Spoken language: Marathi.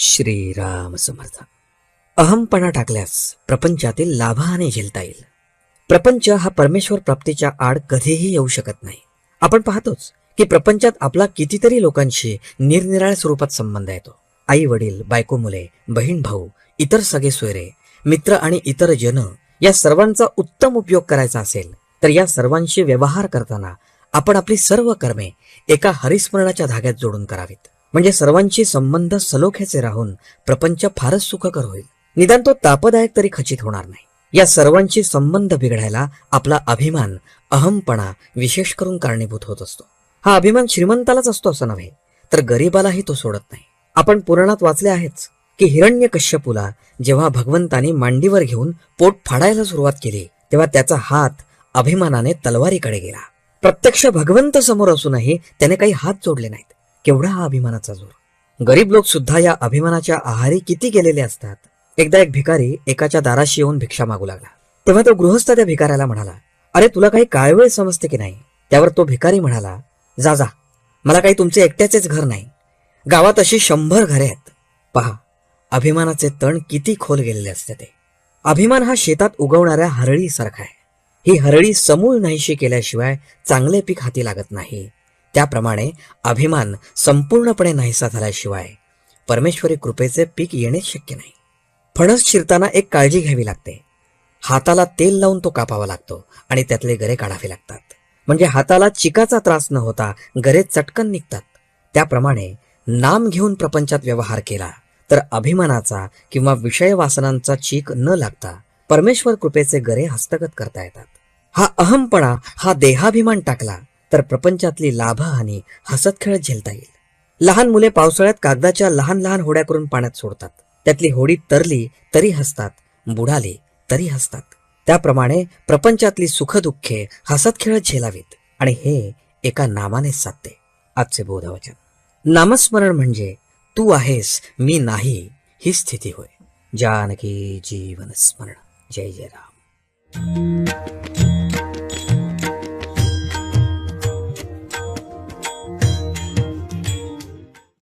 श्रीराम समर्थ. अहमपणा टाकल्यास प्रपंचातील लाभाने झेलता येईल. प्रपंच हा परमेश्वर प्राप्तीच्या आड कधीही येऊ शकत नाही. आपण पाहतोच की प्रपंचात आपला कितीतरी लोकांशी निरनिराळ्या स्वरूपात संबंध येतो. आई वडील, बायको मुले, बहीण भाऊ, इतर सगळे सोयरे, मित्र आणि इतर जन या सर्वांचा उत्तम उपयोग करायचा असेल तर या सर्वांशी व्यवहार करताना आपण आपली सर्व कर्मे एका हरिस्मरणाच्या धाग्यात जोडून करावीत. म्हणजे सर्वांशी संबंध सलोख्याचे राहून प्रपंच फारच सुखकर होईल. निदान तो तापदायक तरी खचित होणार नाही. या सर्वांशी संबंध बिघडायला आपला अभिमान, अहमपणा विशेष करून कारणीभूत होत असतो. हा अभिमान श्रीमंतालाच असतो असं नव्हे, तर गरीबालाही तो सोडत नाही. आपण पुराणात वाचले आहेच की हिरण्यकश्यपूला जेव्हा भगवंतानी मांडीवर घेऊन पोट फाडायला सुरुवात केली तेव्हा त्याचा हात अभिमानाने तलवारीकडे गेला. प्रत्यक्ष भगवंत समोर असूनही त्याने काही हात जोडले नाहीत. केवढा हा अभिमानाचा जोर. गरीब लोक सुद्धा या अभिमानाच्या आहारी किती गेलेले असतात. एकदा एक भिकारी एकाच्या दाराशी येऊन भिक्षा मागू लागला. तेव्हा तो गृहस्थ त्या भिकाऱ्याला म्हणाला, अरे तुला काही काळवेळ समजते की नाही. त्यावर तो भिकारी म्हणाला, जा जा, मला काही तुमचे एकट्याचेच घर नाही, गावात अशी 100 घरे आहेत. पहा, अभिमानाचे तण किती खोल गेलेले असते ते. अभिमान हा शेतात उगवणाऱ्या हरळीसारखा आहे. ही हरळी समूळ नाहीशी केल्याशिवाय चांगले पीक हाती लागत नाही. त्याप्रमाणे अभिमान संपूर्णपणे नाहीसा झाल्याशिवाय परमेश्वरी कृपेचे पीक येणेच शक्य नाही. फणस चिरताना एक काळजी घ्यावी लागते. हाताला तेल लावून तो कापावा लागतो आणि त्यातले गरे काढावे लागतात. म्हणजे हाताला चिकाचा त्रास न होता गरे चटकन निघतात. त्याप्रमाणे नाम घेऊन प्रपंचात व्यवहार केला तर अभिमानाचा किंवा विषय वासनांचा चीक न लागता परमेश्वर कृपेचे गरे हस्तगत करता येतात. हा अहमपणा, हा देहाभिमान टाकला तर प्रपंचातली लाभहानी हसत खेळत झेलता येईल. लहान मुले पावसाळ्यात कागदाच्या लहान लहान होड्या करून पाण्यात सोडतात. त्यातली होडी तरली तरी हसतात, बुडाली तरी हसतात. त्याप्रमाणे प्रपंचातली सुखदुःखे हसत खेळत झेलावीत आणि हे एका नामानेच साधते. आजचे बोधवचन. नामस्मरण म्हणजे तू आहेस मी नाही ही स्थिती होय. जानकी जीवन स्मरण. जय जय राम.